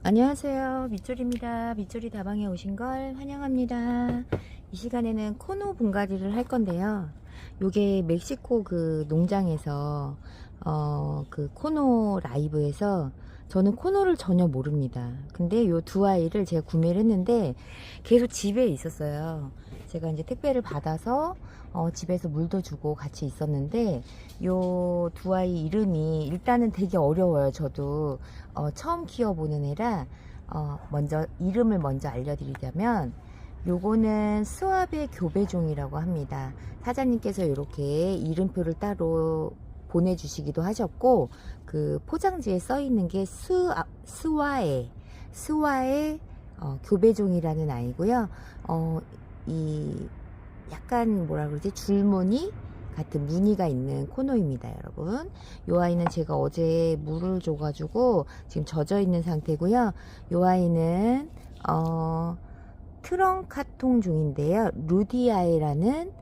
안녕하세요, 밑줄입니다. 밑줄이 다방에 오신 걸 환영합니다. 이 시간에는 코노 분갈이를 할 건데요. 요게 멕시코 그 농장에서 그 코노 라이브에서, 저는 코노를 전혀 모릅니다. 근데 요 두 아이를 제가 구매를 했는데 계속 집에 있었어요. 제가 이제 택배를 받아서 집에서 물도 주고 같이 있었는데, 요 두 아이 이름이 일단은 되게 어려워요. 저도 처음 키워보는 애라 먼저 이름을 먼저 알려드리자면, 요거는 스와베 교배종이라고 합니다. 사장님께서 이렇게 이름표를 따로 보내주시기도 하셨고, 그 포장지에 써 있는 게 스와에 교배종이라는 아이고요. 이 약간 뭐라 그러지, 줄무늬 같은 무늬가 있는 코노입니다, 여러분. 요 아이는 제가 어제 물을 줘가지고 지금 젖어 있는 상태고요. 요 아이는 트렁카통 종인데요, 루디아이라는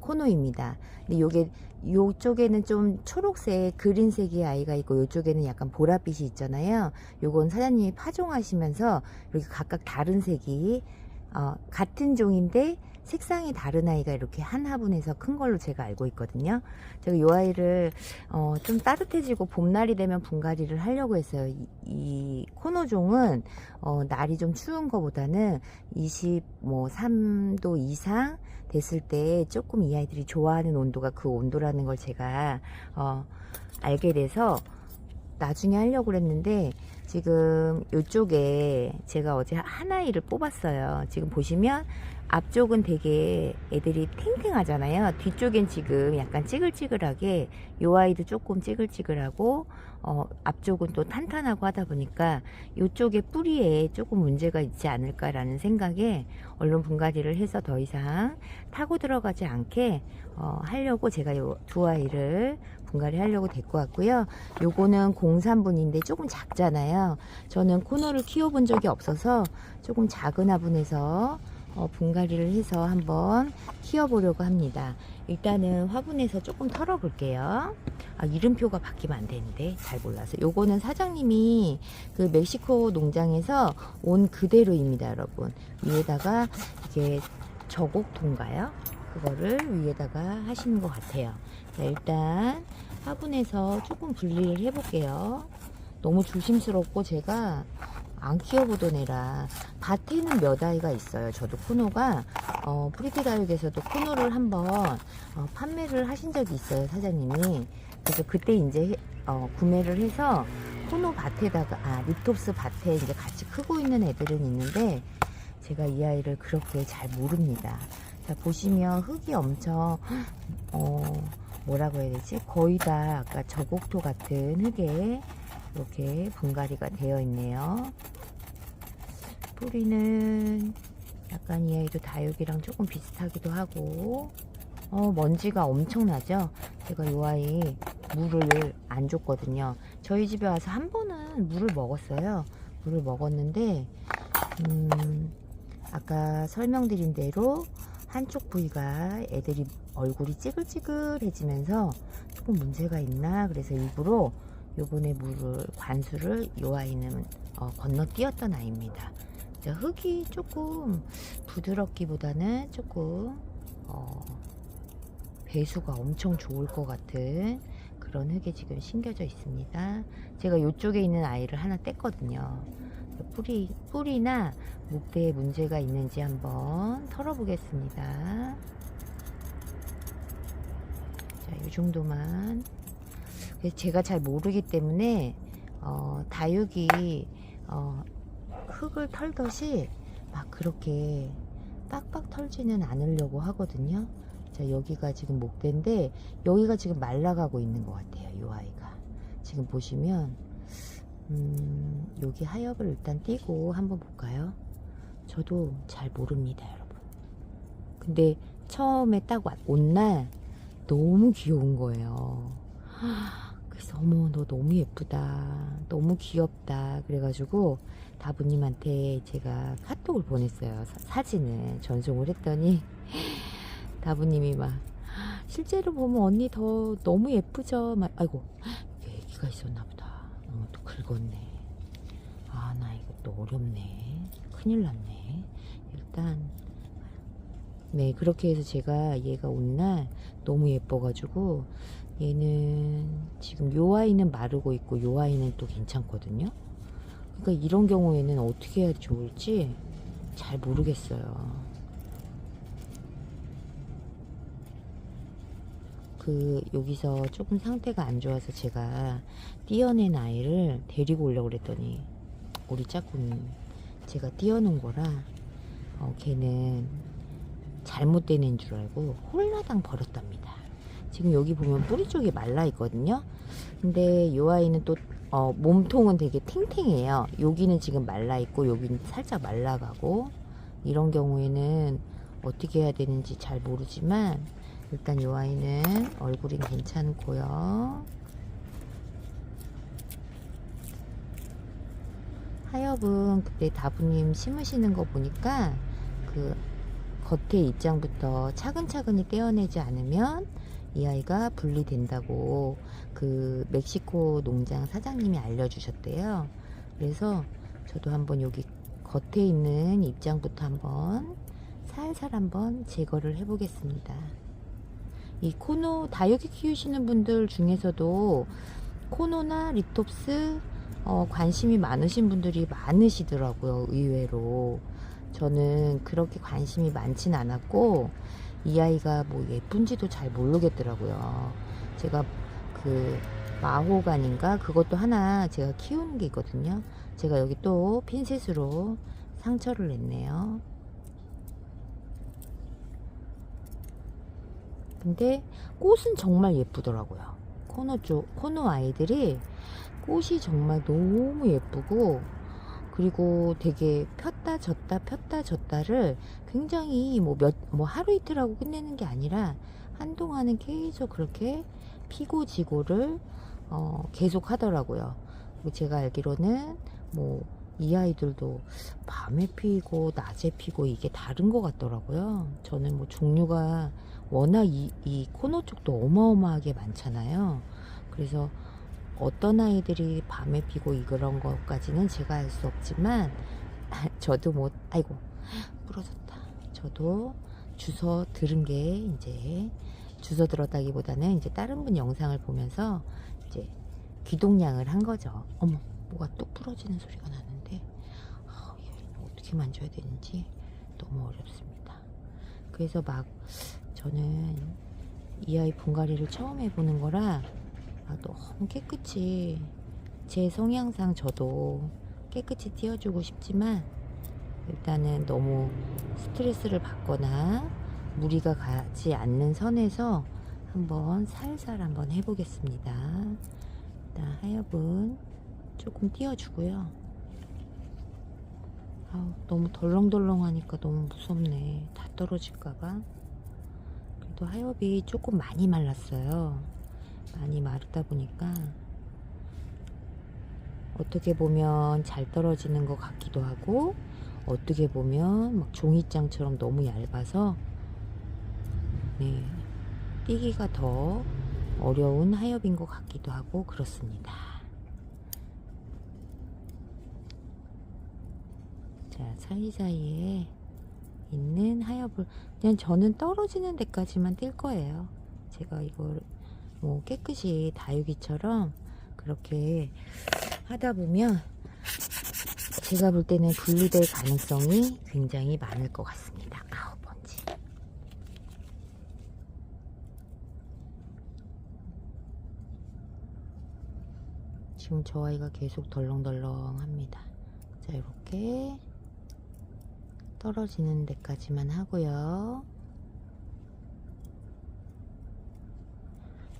코노입니다. 근데 요게 요쪽에는 좀 초록색 그린색의 아이가 있고, 요쪽에는 약간 보랏빛이 있잖아요. 요건 사장님이 파종하시면서 이렇게 각각 다른 색이 같은 종인데 색상이 다른 아이가 이렇게 한 화분에서 큰 걸로 제가 알고 있거든요. 제가 이 아이를 좀 따뜻해지고 봄날이 되면 분갈이를 하려고 했어요. 이 코노종은 날이 좀 추운 거보다는 23도 이상 됐을 때 조금 이 아이들이 좋아하는 온도가 그 온도라는 걸 제가 알게 돼서 나중에 하려고 그랬는데, 지금 이쪽에 제가 어제 한 아이를 뽑았어요. 지금 보시면 앞쪽은 되게 애들이 탱탱하잖아요. 뒤쪽엔 지금 약간 찌글찌글하게, 요 아이도 조금 찌글찌글하고 앞쪽은 또 탄탄하고 하다 보니까 이쪽에 뿌리에 조금 문제가 있지 않을까라는 생각에 얼른 분갈이를 해서 더 이상 타고 들어가지 않게 하려고 제가 요 두 아이를 분갈이 하려고 데리고 왔고요. 요거는 03분인데 조금 작잖아요. 저는 코노를 키워본 적이 없어서 조금 작은 화분에서 분갈이를 해서 한번 키워보려고 합니다. 일단은 화분에서 조금 털어볼게요. 이름표가 바뀌면 안 되는데 잘 몰라서. 요거는 사장님이 그 멕시코 농장에서 온 그대로입니다, 여러분. 위에다가 이게 저곡토인가요? 그거를 위에다가 하시는 것 같아요. 자, 일단 화분에서 조금 분리를 해볼게요. 너무 조심스럽고 제가 안 키워보던 애라. 밭에는 몇 아이가 있어요. 저도 코노가 프리티다육에서도 코노를 한번 판매를 하신 적이 있어요, 사장님이. 그래서 그때 이제 구매를 해서 코노 밭에다가 리톱스 밭에 이제 같이 크고 있는 애들은 있는데, 제가 이 아이를 그렇게 잘 모릅니다. 자, 보시면 흙이 엄청 뭐라고 해야 되지? 거의 다 아까 저곡토 같은 흙에 이렇게 분갈이가 되어 있네요. 뿌리는 약간 이 아이도 다육이랑 조금 비슷하기도 하고, 먼지가 엄청나죠? 제가 이 아이 물을 안 줬거든요. 저희 집에 와서 한 번은 물을 먹었어요. 물을 먹었는데 아까 설명드린 대로 한쪽 부위가 애들이 얼굴이 찌글찌글해지면서 조금 문제가 있나, 그래서 일부러 요번에 물을 관수를 요 아이는 건너뛰었던 아이입니다. 흙이 조금 부드럽기보다는 조금 배수가 엄청 좋을 것 같은 그런 흙에 지금 심겨져 있습니다. 제가 요쪽에 있는 아이를 하나 뗐거든요. 뿌리나 목대에 문제가 있는지 한번 털어보겠습니다. 자, 이 정도만. 제가 잘 모르기 때문에 다육이 흙을 털듯이 막 그렇게 빡빡 털지는 않으려고 하거든요. 자, 여기가 지금 목대인데 여기가 지금 말라가고 있는 것 같아요. 이 아이가 지금 보시면 여기 하엽을 일단 띄고 한번 볼까요? 저도 잘 모릅니다, 여러분. 근데 처음에 딱 온 날 너무 귀여운 거예요. 그래서 어머, 너 너무 예쁘다, 너무 귀엽다, 그래가지고 다부님한테 제가 카톡을 보냈어요. 사진을 전송을 했더니 다부님이 막, 실제로 보면 언니 더 너무 예쁘죠? 막, 아이고, 애기가 있었나 보다. 또 긁었네. 아, 나 이것도 어렵네. 큰일 났네. 일단 네, 그렇게 해서 제가 얘가 온 날 너무 예뻐가지고 얘는 지금 요 아이는 마르고 있고 요 아이는 또 괜찮거든요. 그러니까 이런 경우에는 어떻게 해야 좋을지 잘 모르겠어요. 여기서 조금 상태가 안 좋아서 제가 띄어낸 아이를 데리고 오려고 그랬더니 우리 짝꿍이 제가 띄어놓은 거라 걔는 잘못된 애인 줄 알고 홀라당 버렸답니다. 지금 여기 보면 뿌리 쪽이 말라 있거든요. 근데 이 아이는 또 몸통은 되게 탱탱해요. 여기는 지금 말라 있고 여기는 살짝 말라가고, 이런 경우에는 어떻게 해야 되는지 잘 모르지만 일단 이 아이는 얼굴이 괜찮고요. 하엽은 그때 다부님 심으시는 거 보니까 그 겉에 입장부터 차근차근히 떼어내지 않으면 이 아이가 분리된다고 그 멕시코 농장 사장님이 알려주셨대요. 그래서 저도 한번 여기 겉에 있는 입장부터 한번 살살 한번 제거를 해 보겠습니다. 이 코노 다육이 키우시는 분들 중에서도 코노나 리톱스 관심이 많으신 분들이 많으시더라고요. 의외로 저는 그렇게 관심이 많진 않았고 이 아이가 뭐 예쁜지도 잘 모르겠더라고요. 제가 그 마호간인가 그것도 하나 제가 키우는 게 있거든요. 제가 여기 또 핀셋으로 상처를 냈네요. 근데 꽃은 정말 예쁘더라고요. 코노 아이들이 꽃이 정말 너무 예쁘고, 그리고 되게 폈다 졌다를 굉장히 뭐 하루 이틀 하고 끝내는 게 아니라 한동안은 계속 그렇게 피고 지고를 계속 하더라고요. 제가 알기로는 뭐 이 아이들도 밤에 피고 낮에 피고 이게 다른 것 같더라고요. 저는 뭐 종류가 워낙 이 코노 쪽도 어마어마하게 많잖아요. 그래서 어떤 아이들이 밤에 피고 그런 것까지는 제가 알 수 없지만 저도 뭐 아이고 부러졌다. 저도 주워 들은 게 이제 주워 들었다기보다는 이제 다른 분 영상을 보면서 이제 귀동냥을 한 거죠. 어머, 뭐가 뚝 부러지는 소리가 나는데 어떻게 만져야 되는지 너무 어렵습니다. 그래서 막 저는 이 아이 분갈이를 처음 해보는 거라 너무 깨끗이, 제 성향상 저도 깨끗이 띄워주고 싶지만 일단은 너무 스트레스를 받거나 무리가 가지 않는 선에서 한번 살살 한번 해보겠습니다. 일단 하엽은 조금 띄워주고요. 너무 덜렁덜렁하니까 너무 무섭네. 다 떨어질까봐. 그래도 하엽이 조금 많이 말랐어요. 많이 마르다 보니까 어떻게 보면 잘 떨어지는 것 같기도 하고, 어떻게 보면 막 종이장처럼 너무 얇아서 네, 띄기가 더 어려운 하엽인 것 같기도 하고 그렇습니다. 자, 사이사이에 있는 하엽을 그냥 저는 떨어지는 데까지만 뛸 거예요. 제가 이걸 뭐 깨끗이 다육이처럼 그렇게 하다 보면 제가 볼 때는 분리될 가능성이 굉장히 많을 것 같습니다. 아우, 먼지. 지금 저 아이가 계속 덜렁덜렁 합니다. 자, 이렇게 떨어지는 데까지만 하고요.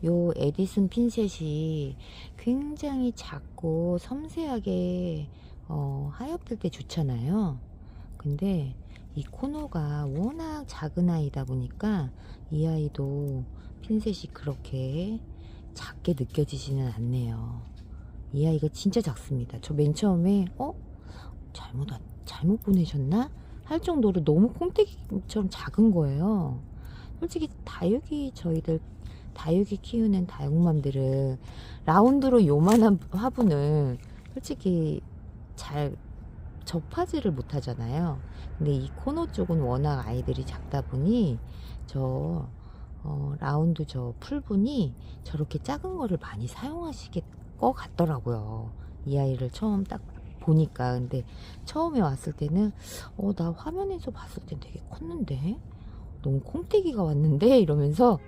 요 에디슨 핀셋이 굉장히 작고 섬세하게 하엽들 때 좋잖아요. 근데 이 코노가 워낙 작은 아이다 보니까 이 아이도 핀셋이 그렇게 작게 느껴지지는 않네요. 이 아이가 진짜 작습니다. 저 맨 처음에 잘못 보내셨나? 할 정도로 너무 콩떼기처럼 작은 거예요. 솔직히 저희들 다육이 키우는 다육맘들은 라운드로 요만한 화분을 솔직히 잘 접하지를 못하잖아요. 근데 이 코너 쪽은 워낙 아이들이 작다 보니 저 라운드 저 풀분이 저렇게 작은 거를 많이 사용하시게 것 같더라고요. 이 아이를 처음 딱 보니까. 근데 처음에 왔을 때는 나 화면에서 봤을 땐 되게 컸는데 너무 콩떼기가 왔는데 이러면서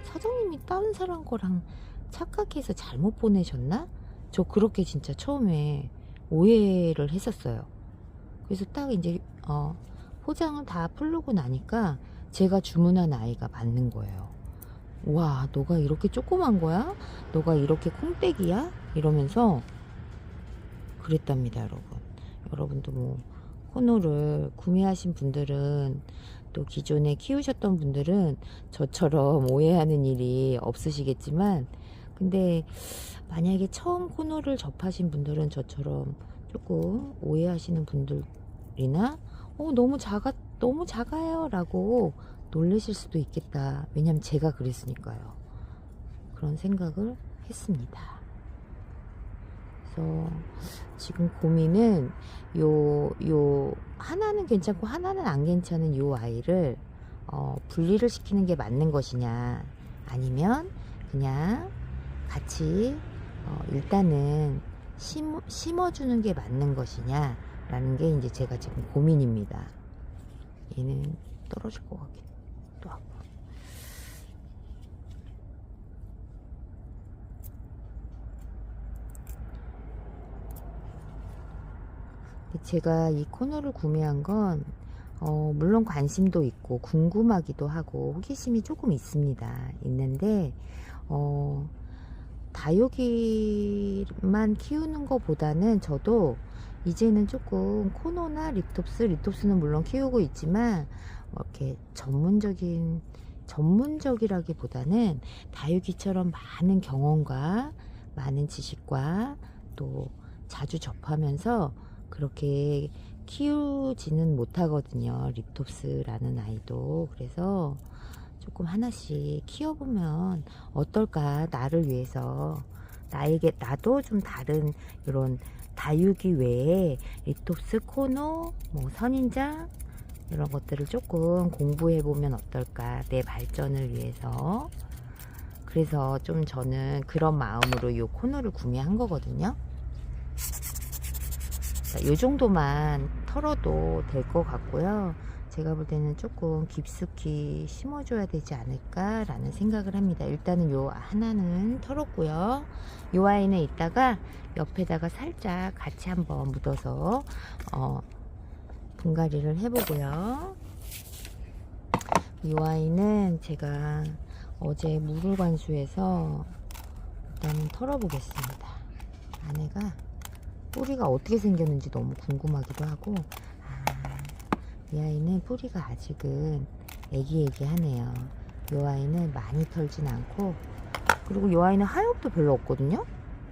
사장님이 다른 사람 거랑 착각해서 잘못 보내셨나? 저 그렇게 진짜 처음에 오해를 했었어요. 그래서 딱 이제 포장을 다 풀르고 나니까 제가 주문한 아이가 맞는 거예요. 와, 너가 이렇게 조그만 거야? 너가 이렇게 콩떼기야? 이러면서 그랬답니다, 여러분. 여러분도 뭐 코노를 구매하신 분들은, 또 기존에 키우셨던 분들은 저처럼 오해하는 일이 없으시겠지만, 근데 만약에 처음 코노를 접하신 분들은 저처럼 조금 오해하시는 분들이나 너무 작아요 라고 놀라실 수도 있겠다. 왜냐면 제가 그랬으니까요. 그런 생각을 했습니다. 그래서 지금 고민은 요 하나는 괜찮고 하나는 안 괜찮은 요 아이를 분리를 시키는 게 맞는 것이냐, 아니면 그냥 같이 일단은 심어주는 게 맞는 것이냐 라는 게 이제 제가 지금 고민입니다. 얘는 떨어질 것 같기도 하고. 제가 이 코너를 구매한 건 물론 관심도 있고 궁금하기도 하고 호기심이 조금 있는데 다육이만 키우는 것보다는 저도 이제는 조금 코노나 립톱스는 물론 키우고 있지만 이렇게 전문적이라기보다는 다육이처럼 많은 경험과 많은 지식과 또 자주 접하면서 그렇게 키우지는 못하거든요, 립톱스라는 아이도. 그래서 조금 하나씩 키워보면 어떨까, 나를 위해서. 나도 좀 다른 이런 다육이 외에 립톱스, 코노, 뭐 선인장 이런 것들을 조금 공부해보면 어떨까, 내 발전을 위해서. 그래서 좀 저는 그런 마음으로 이 코너를 구매한 거거든요. 이 정도만 털어도 될 것 같고요. 제가 볼 때는 조금 깊숙이 심어줘야 되지 않을까 라는 생각을 합니다. 일단은 요 하나는 털었고요. 요 아이는 이따가 옆에다가 살짝 같이 한번 묻어서 분갈이를 해보고요. 이 아이는 제가 어제 물을 관수해서 일단은 털어보겠습니다. 안에가 뿌리가 어떻게 생겼는지 너무 궁금하기도 하고. 이 아이는 뿌리가 아직은 애기애기하네요. 이 아이는 많이 털진 않고, 그리고 이 아이는 하엽도 별로 없거든요.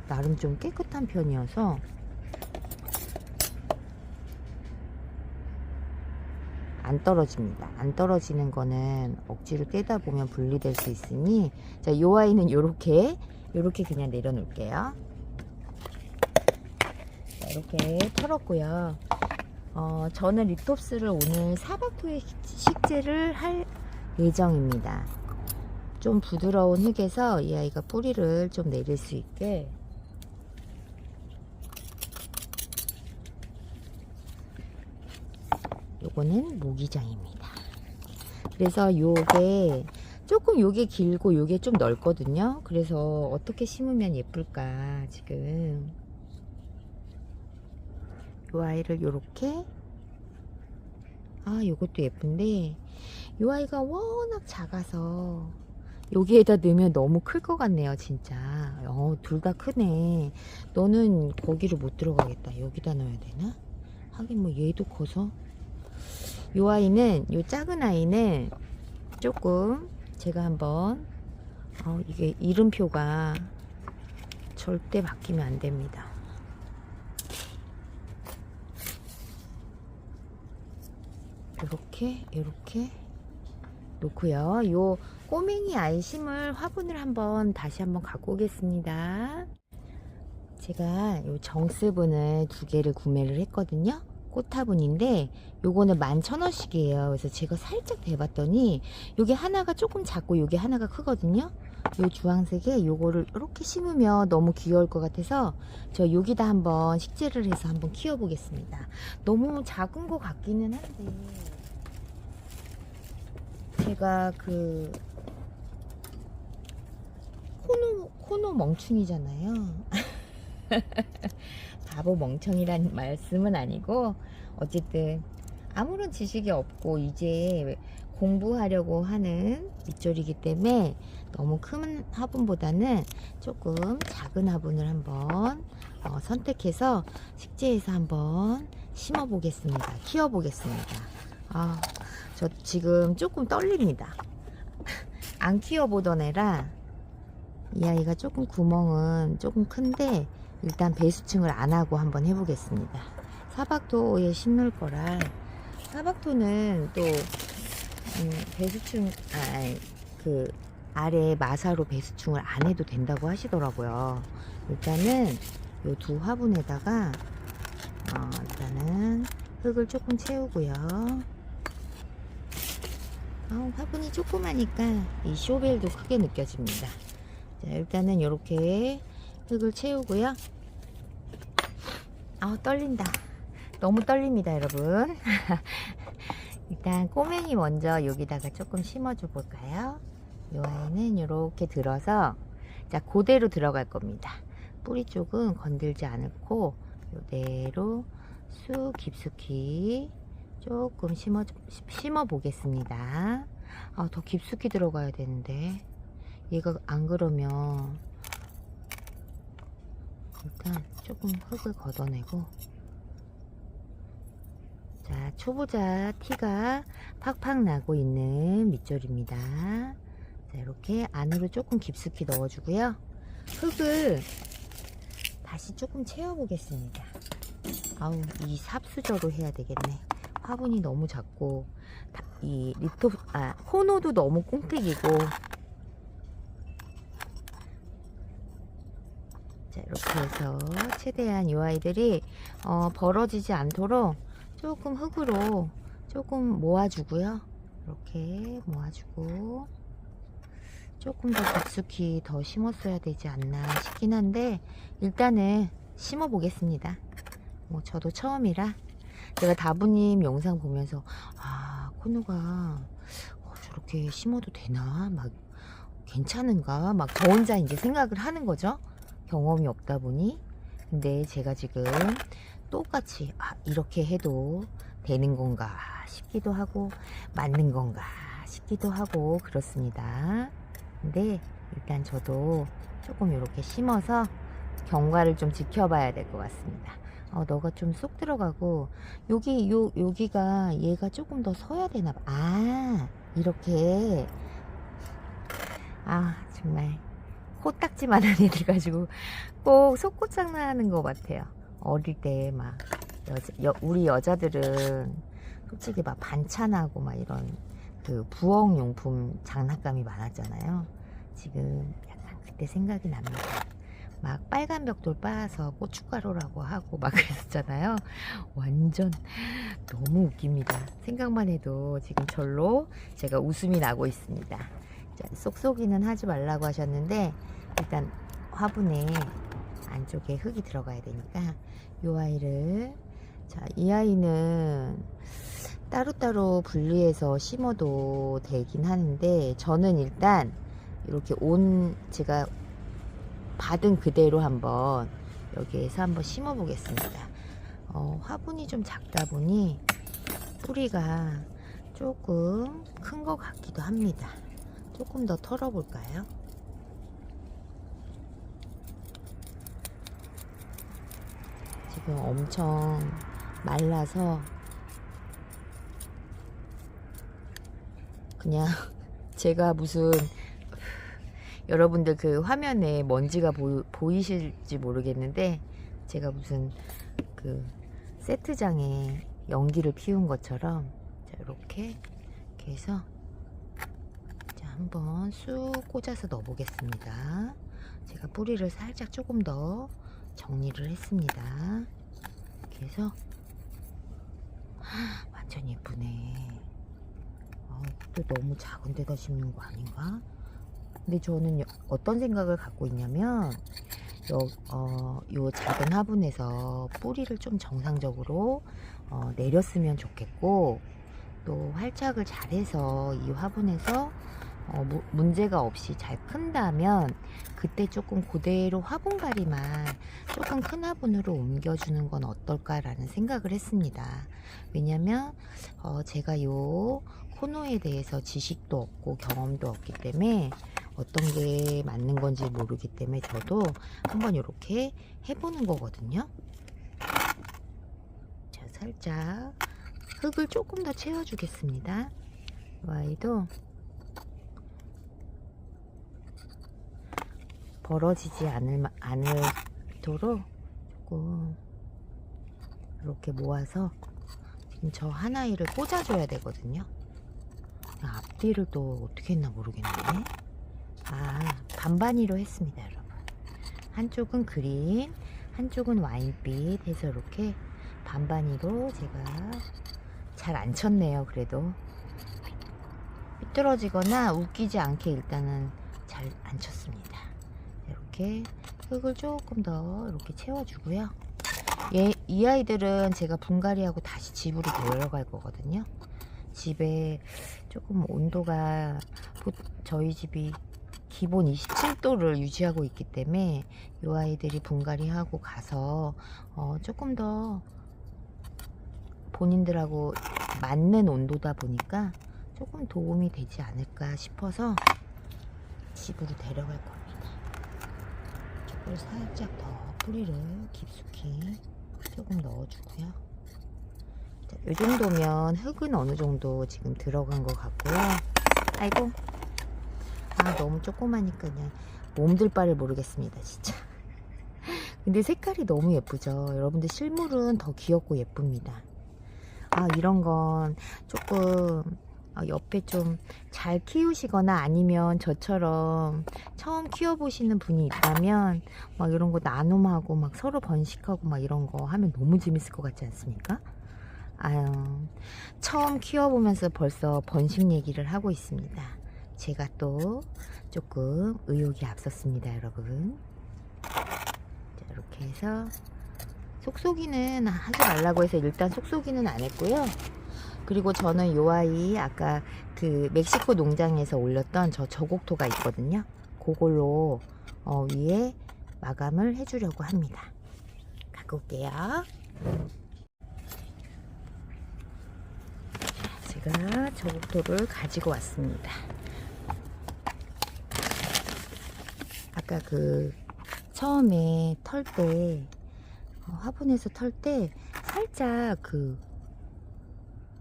나름 좀 깨끗한 편이어서. 안 떨어집니다. 안 떨어지는 거는 억지로 떼다 보면 분리될 수 있으니, 자, 이 아이는 요렇게 그냥 내려놓을게요. 자, 이렇게 털었고요. 저는 립톱스를 오늘 사박토에 식재를 할 예정입니다. 좀 부드러운 흙에서 이 아이가 뿌리를 좀 내릴 수 있게 요거는 모기장입니다. 그래서 요게 조금 요게 길고 요게 좀 넓거든요. 그래서 어떻게 심으면 예쁠까 지금 요 아이를 요렇게, 요것도 예쁜데 요 아이가 워낙 작아서 여기에다 넣으면 너무 클 것 같네요 진짜. 둘 다 크네. 너는 거기를 못 들어가겠다. 여기다 넣어야 되나? 하긴 뭐 얘도 커서. 요 아이는, 요 작은 아이는 조금 제가 한번 이게 이름표가 절대 바뀌면 안 됩니다. 이렇게 놓고요. 요 꼬맹이 아이 심을 화분을 다시 한번 갖고 오겠습니다. 제가 요 정스분을 2개를 구매를 했거든요. 꽃화분인데 요거는 11,000원씩이에요. 그래서 제가 살짝 대봤더니 요게 하나가 조금 작고 요게 하나가 크거든요. 요 주황색에 요거를 이렇게 심으면 너무 귀여울 것 같아서 저 여기다 한번 식재를 해서 한번 키워 보겠습니다. 너무 작은 것 같기는 한데 제가 그 코노 멍충이잖아요. 바보 멍청이란 말씀은 아니고 어쨌든 아무런 지식이 없고 이제 공부하려고 하는 밑줄이기 때문에 너무 큰 화분보다는 조금 작은 화분을 한번 선택해서 식재해서 한번 심어 보겠습니다. 키워 보겠습니다. 저 지금 조금 떨립니다. 안 키워보던 애라 이 아이가 조금 구멍은 조금 큰데 일단 배수층을 안 하고 한번 해보겠습니다. 사박토에 심을 거라 사박토는 또 배수층 그 아래 마사로 배수층을 안 해도 된다고 하시더라고요. 일단은 요 2 화분에다가 일단은 흙을 조금 채우고요. 화분이 조그마니까 이 쇼벨도 크게 느껴집니다. 자, 일단은 이렇게 흙을 채우고요. 떨린다. 너무 떨립니다, 여러분. 일단 꼬맹이 먼저 여기다가 조금 심어줘 볼까요? 이 아이는 이렇게 들어서 자 그대로 들어갈 겁니다. 뿌리 쪽은 건들지 않고 이대로 쑥 깊숙이 조금 심어 보겠습니다. 더 깊숙이 들어가야 되는데 얘가 안 그러면 일단 조금 흙을 걷어내고 자 초보자 티가 팍팍 나고 있는 밑줄입니다. 자 이렇게 안으로 조금 깊숙이 넣어주고요. 흙을 다시 조금 채워 보겠습니다. 이 삽수저로 해야 되겠네. 화분이 너무 작고 이 코노도 너무 꽁택이고 자 이렇게 해서 최대한 이 아이들이 벌어지지 않도록 조금 흙으로 조금 모아주고요. 이렇게 모아주고 조금 더 깊숙이 더 심었어야 되지 않나 싶긴 한데 일단은 심어 보겠습니다. 저도 처음이라 제가 다부님 영상 보면서 코노가 저렇게 심어도 되나 막 괜찮은가 막 저 혼자 이제 생각을 하는 거죠. 경험이 없다 보니. 근데 제가 지금 똑같이 이렇게 해도 되는 건가 싶기도 하고 맞는 건가 싶기도 하고 그렇습니다. 근데 일단 저도 조금 이렇게 심어서 경과를 좀 지켜봐야 될 것 같습니다. 너가 좀 쏙 들어가고 여기가 얘가 조금 더 서야 되나 봐. 이렇게 정말 코딱지만한 애들 가지고 꼭 속꽃장난하는 것 같아요. 어릴 때 막 우리 여자들은 솔직히 막 반찬하고 막 이런 그 부엌용품 장난감이 많았잖아요. 지금 약간 그때 생각이 납니다. 막 빨간 벽돌 빻아서 고춧가루라고 하고 막 그랬잖아요. 완전 너무 웃깁니다. 생각만 해도 지금 절로 제가 웃음이 나고 있습니다. 자, 쏙쏙이는 하지 말라고 하셨는데 일단 화분에 안쪽에 흙이 들어가야 되니까 이 아이를 이 아이는 따로따로 분리해서 심어도 되긴 하는데 저는 일단 이렇게 제가 받은 그대로 한번 여기에서 한번 심어 보겠습니다. 화분이 좀 작다 보니 뿌리가 조금 큰 것 같기도 합니다. 조금 더 털어 볼까요? 지금 엄청 말라서 그냥 제가 무슨 여러분들 그 화면에 먼지가 보이실지 모르겠는데 제가 무슨 그 세트장에 연기를 피운 것처럼 이렇게 해서 한번 쑥 꽂아서 넣어 보겠습니다. 제가 뿌리를 살짝 조금 더 정리를 했습니다. 이렇게 해서 완전 예쁘네. 또 너무 작은 데다 심는 거 아닌가? 근데 저는 어떤 생각을 갖고 있냐면 요 작은 화분에서 뿌리를 좀 정상적으로 내렸으면 좋겠고, 또 활착을 잘해서 이 화분에서 문제가 없이 잘 큰다면 그때 조금 그대로 화분갈이만 조금 큰 화분으로 옮겨주는 건 어떨까라는 생각을 했습니다. 왜냐면 제가 요 코노에 대해서 지식도 없고 경험도 없기 때문에 어떤 게 맞는 건지 모르기 때문에 저도 한번 이렇게 해보는 거거든요. 자, 살짝 흙을 조금 더 채워주겠습니다. 이 아이도 벌어지지 않도록 조금 이렇게 모아서 지금 저 하나이를 꽂아줘야 되거든요. 앞뒤를 또 어떻게 했나 모르겠네. 반반이로 했습니다, 여러분. 한쪽은 그린, 한쪽은 와인빛 해서 이렇게 반반이로 제가 잘 안 쳤네요. 그래도 삐뚤어지거나 웃기지 않게 일단은 잘 안 쳤습니다. 이렇게 흙을 조금 더 이렇게 채워주고요. 이 아이들은 제가 분갈이하고 다시 집으로 데려갈 거거든요. 집에 조금 온도가 저희 집이 기본 27도를 유지하고 있기 때문에 이 아이들이 분갈이하고 가서 조금 더 본인들하고 맞는 온도다 보니까 조금 도움이 되지 않을까 싶어서 집으로 데려갈 겁니다. 이걸 살짝 더 뿌리를 깊숙이 조금 넣어주고요. 자, 이 정도면 흙은 어느 정도 지금 들어간 것 같고요. 아이고, 너무 조그마니까 그냥 몸둘 바를 모르겠습니다, 진짜. 근데 색깔이 너무 예쁘죠. 여러분들 실물은 더 귀엽고 예쁩니다. 이런 건 조금 옆에 좀 잘 키우시거나 아니면 저처럼 처음 키워보시는 분이 있다면 막 이런 거 나눔하고 막 서로 번식하고 막 이런 거 하면 너무 재밌을 것 같지 않습니까? 처음 키워보면서 벌써 번식 얘기를 하고 있습니다. 제가 또 조금 의욕이 앞섰습니다, 여러분. 자, 이렇게 해서 속속이는 하지 말라고 해서 일단 속속이는 안 했고요. 그리고 저는 요 아이 아까 그 멕시코 농장에서 올렸던 저 저곡토가 있거든요. 그걸로 위에 마감을 해주려고 합니다. 갖고 올게요. 제가 저곡토를 가지고 왔습니다. 아까 그 처음에 털 때 화분에서 털 때 살짝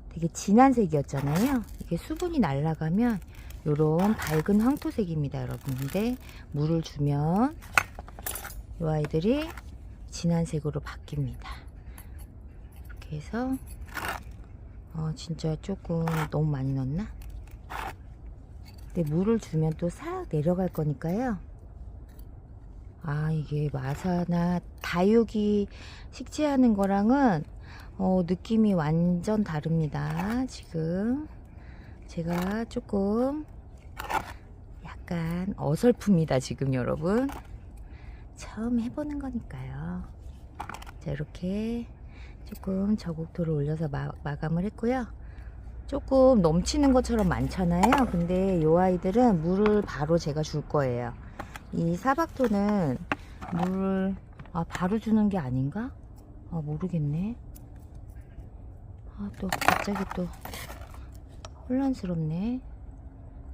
되게 진한 색이었잖아요. 이게 수분이 날아가면 요런 밝은 황토색입니다, 여러분. 근데 물을 주면 이 아이들이 진한 색으로 바뀝니다. 이렇게 해서 진짜 조금 너무 많이 넣었나? 근데 물을 주면 또 싹 내려갈 거니까요. 이게 마사나 다육이 식재하는 거랑은 느낌이 완전 다릅니다. 지금 제가 조금 약간 어설픕니다, 지금 여러분. 처음 해보는 거니까요. 자, 이렇게 조금 저곡토를 올려서 마감을 했고요. 조금 넘치는 것처럼 많잖아요. 근데 이 아이들은 물을 바로 제가 줄 거예요. 이 사박토는 물을 바로 주는 게 아닌가? 모르겠네. 또 갑자기 또 혼란스럽네.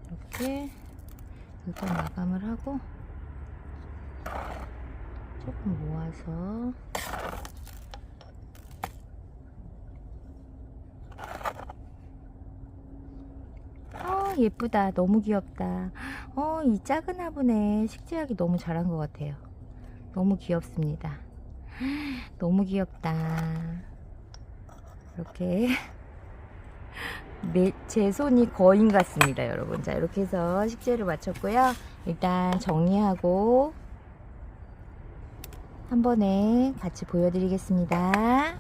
이렇게 일단 마감을 하고 조금 모아서 예쁘다. 너무 귀엽다. 이 작은 화분에 식재하기 너무 잘한 것 같아요. 너무 귀엽습니다. 너무 귀엽다. 이렇게 제 손이 거인 같습니다, 여러분. 자, 이렇게 해서 식재를 마쳤고요. 일단 정리하고 한 번에 같이 보여드리겠습니다.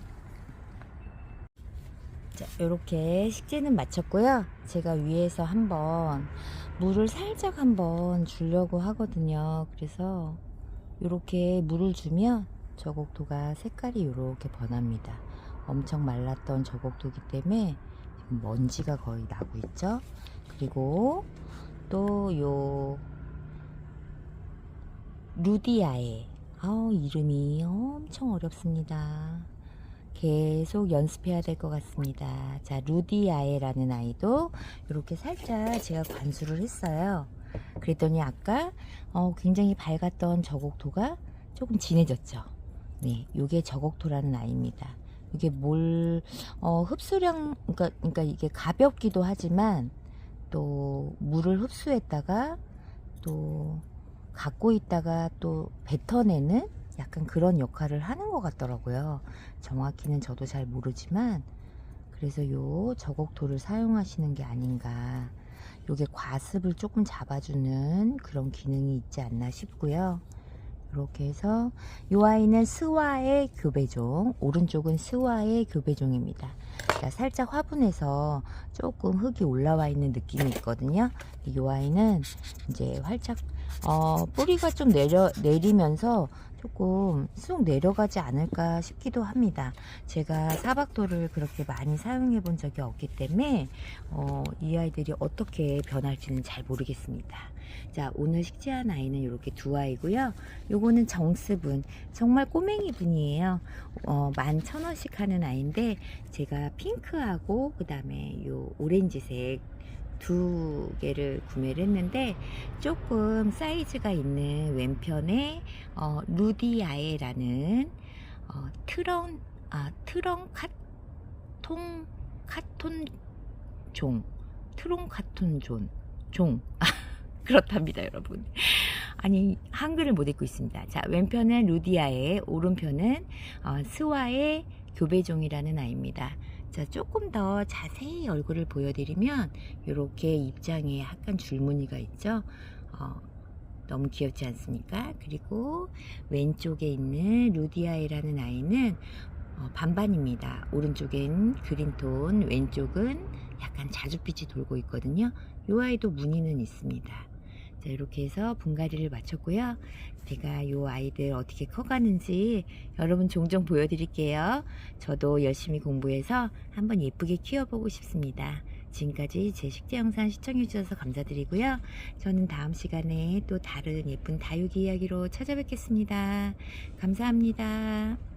자, 이렇게 식재는 마쳤고요. 제가 위에서 한번 물을 살짝 한번 주려고 하거든요. 그래서 이렇게 물을 주면 저곡토가 색깔이 이렇게 변합니다. 엄청 말랐던 저곡토이기 때문에 먼지가 거의 나고 있죠. 그리고 또 요 루디아에 이름이 엄청 어렵습니다. 계속 연습해야 될 것 같습니다. 자, 루디아에라는 아이도 이렇게 살짝 제가 관수를 했어요. 그랬더니 아까 굉장히 밝았던 저곡토가 조금 진해졌죠. 네, 요게 저곡토라는 아이입니다. 이게 흡수량, 그러니까 이게 가볍기도 하지만 또 물을 흡수했다가 또 갖고 있다가 또 뱉어내는 약간 그런 역할을 하는 것 같더라고요. 정확히는 저도 잘 모르지만, 그래서 요 저곡토를 사용하시는 게 아닌가, 요게 과습을 조금 잡아주는 그런 기능이 있지 않나 싶고요. 이렇게 해서 요 아이는 스와의 교배종, 오른쪽은 스와의 교배종입니다. 그러니까 살짝 화분에서 조금 흙이 올라와 있는 느낌이 있거든요. 요 아이는 이제 활짝 뿌리가 좀 내리면서 조금 쑥 내려가지 않을까 싶기도 합니다. 제가 사박토를 그렇게 많이 사용해 본 적이 없기 때문에 이 아이들이 어떻게 변할지는 잘 모르겠습니다. 자, 오늘 식재한 아이는 이렇게 두 아이고요. 요거는 정스분, 정말 꼬맹이 분이에요. 11,000원씩 하는 아이인데 제가 핑크하고 그 다음에 요 오렌지색 두 개를 구매를 했는데, 조금 사이즈가 있는 왼편에 루디아에라는 트렁 카톤 트롱 카톤 종 그렇답니다, 여러분. 아니, 한글을 못 읽고 있습니다. 자, 왼편은 루디아에, 오른편은 스와의 교배종이라는 아이입니다. 자, 조금 더 자세히 얼굴을 보여드리면 이렇게 입장에 약간 줄무늬가 있죠. 너무 귀엽지 않습니까? 그리고 왼쪽에 있는 루디아이라는 아이는 반반입니다. 오른쪽엔 그린톤, 왼쪽은 약간 자줏빛이 돌고 있거든요. 이 아이도 무늬는 있습니다. 자, 이렇게 해서 분갈이를 마쳤고요. 제가 이 아이들 어떻게 커가는지 여러분 종종 보여드릴게요. 저도 열심히 공부해서 한번 예쁘게 키워보고 싶습니다. 지금까지 제 식재 영상 시청해주셔서 감사드리고요. 저는 다음 시간에 또 다른 예쁜 다육이 이야기로 찾아뵙겠습니다. 감사합니다.